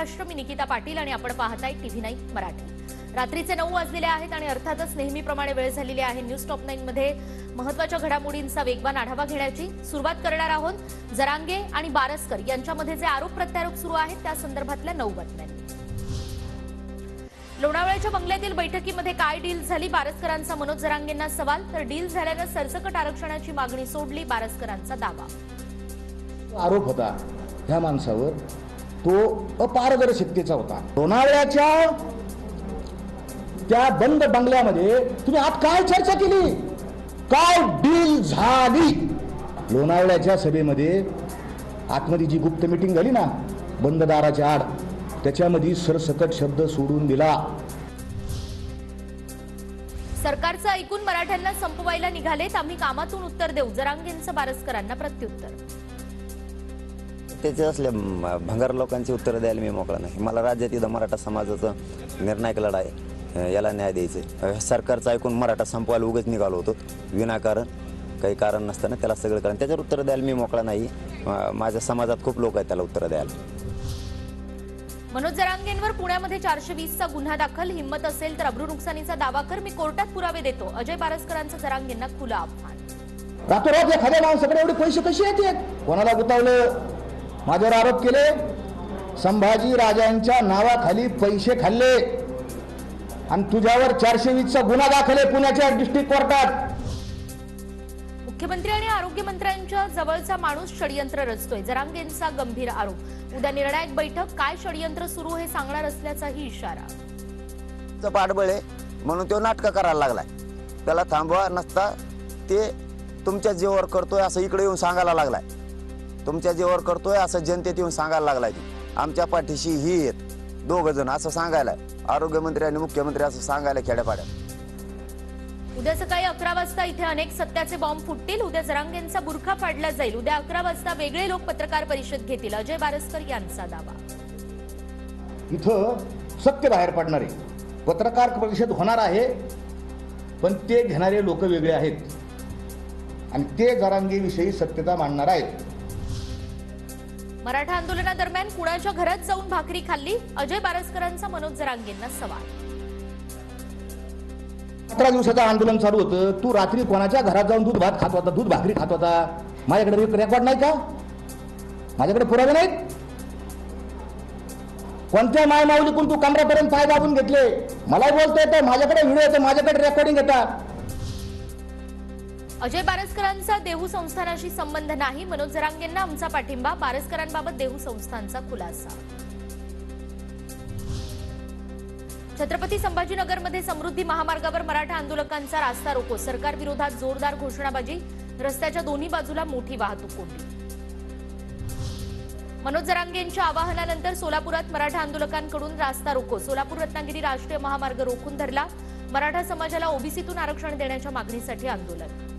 महाराष्ट्र, मी निकिता पाटील आणि आपण पाहताय TV9 मराठी। रात्रीचे 9 वाजलेले आहेत आणि अर्थातच नेहमीप्रमाणे वेळ झालेली आहे न्यूज टॉप 9 मध्ये महत्त्वाच्या घडामोडींचा वेगवान आढावा घेण्याची सुरुवात करणार आहोत। जरांगे आणि बारसकर यांच्यामध्ये जे आरोप प्रत्यारोप सुरू आहेत त्या संदर्भातल्या 9 बातम्यांनी। लोणावळ्याच्या बंगल्यातील बैठकीमध्ये काय डील झाली, बारसकरांचा मनोज जरांगेंना सवाल, तर डील झाल्याने सरसकट आरक्षणाची मागणी सोडली, बारसकरांचा दावा। आरोप होता ह्या माणसावर तो अपारदर्शकतेचा होता। लोणावळ्याच्या त्या बंद बंगल्यामध्ये तुम्ही आज काय चर्चा केली, काय डील झाली? लोणावळ्याच्या सभेमध्ये आतमध्ये जी गुप्त मीटिंग झाली ना बंद दाराच्या आड, त्याच्यामध्ये सरसकट शब्द सोडून दिला। सरकारचं ऐकून मराठ्यांना संपवायला निघालेत, आम्ही कामातून उत्तर देऊ, जरांगेंचं बारसकरांना प्रत्युत्तर। त्याचे असले भंगार लोकांची उत्तर द्यायला मी मोकळा नाही। मला राज्यात इथं मराठा समाजाचा निर्णायक लढा आहे, याला न्याय द्यायचे। सरकारचं ऐकून मराठा संपवायला उगाच निघालो होतो विनाकारण, काही कारण नसताना त्याला सगळं कारण त्याच्यावर उत्तर द्यायला मी मोकळा नाही। माझ्या समाजात खूप लोक आहेत त्याला उत्तर द्यायला। मनोज जरांगेंवर पुण्यामध्ये 420चा गुन्हा दाखल, हिम्मत असेल तर अब्रू नुकसानीचा दावा कर, मी कोर्टात पुरावे देतो, अजय बारसकरांचं जरांगेंना खुलं आव्हान। रातोरात एखाद्या माणसाकडे एवढे पैसे कसे येतात? कोणाला गुतावलं? माझ्यावर आरोप केले, संभाजी राजांच्या नावाखाली पैसे खाल्ले आणि तुझ्यावर 420चा गुन्हा दाखल आहे पुण्याच्या डिस्ट्रिक्ट कोर्टात। मुख्यमंत्री आणि आरोग्य मंत्र्यांच्या जवळचा माणूस षडयंत्र रचतोय, जरांगेंचा गंभीर आरोप। उद्या निर्णायक बैठक, काय षडयंत्र सुरू हे सांगणार असल्याचाही इशारा। पाठबळ आहे म्हणून तो नाटक करायला लागलाय, त्याला थांबवा नसता ते तुमच्या जीवावर करतोय असं इकडे येऊन सांगायला लागलाय, तुमच्या जीवावर करतोय असं जनतेत येऊन सांगायला लागलाय। आमच्या पाठीशी ही आहेत 2 जण असं सांगायला, आरोग्यमंत्री आणि मुख्यमंत्री असं सांगायला खेड्यापाड्यात। उद्या सकाळी 11 वाजता इथे अनेक सत्याचे बॉम्ब फुटतील, उद्या जरांगेंचा बुरखा फाडला जाईल, उद्या 11 वाजता वेगळे लोक पत्रकार परिषद घेतील, अजय बारसकर यांचा दावा। इथं सत्य बाहेर पडणार आहे, पत्रकार परिषद होणार आहे, पण ते घेणारे लोक वेगळे आहेत आणि ते जरांगेविषयी सत्यता मांडणार आहेत। मराठा आंदोलनादरम्यान कुणाच्या घरात जाऊन भाकरी खाल्ली, अजय बारसकरांचा मनोज जरांगेंना सवाल। 18 दिवसाचं आंदोलन चालू होतं, तू रात्री कोणाच्या घरात जाऊन दूध भात खात होता, दूध भाकरी खात होता? माझ्याकडे रेकॉर्ड नाही का? माझ्याकडे पुरावे नाहीत? कोणत्या मायमाऊलीकडून तू कमरापर्यंत पाय दाबून घेतले? मला बोलता येतं, माझ्याकडे व्हिडिओ येतो, माझ्याकडे रेकॉर्डिंग येतात। अजय बारसकरांचा देहू संस्थानाशी संबंध नाही, मनोज जरांगेंना आमचा पाठिंबा, बारसकरांबाबत देहू संस्थानचा खुलासा। छत्रपती संभाजीनगरमध्ये समृद्धी महामार्गावर मराठा आंदोलकांचा रास्ता रोको, सरकार विरोधात जोरदार घोषणाबाजी, रस्त्याच्या दोन्ही बाजूला मोठी वाहतूक कोंडी। मनोज जरांगेंच्या आवाहनानंतर सोलापुरात मराठा आंदोलकांकडून रास्ता रोको, सोलापूर रत्नागिरी राष्ट्रीय महामार्ग रोखून धरला, मराठा समाजाला ओबीसीतून आरक्षण देण्याच्या मागणीसाठी आंदोलन।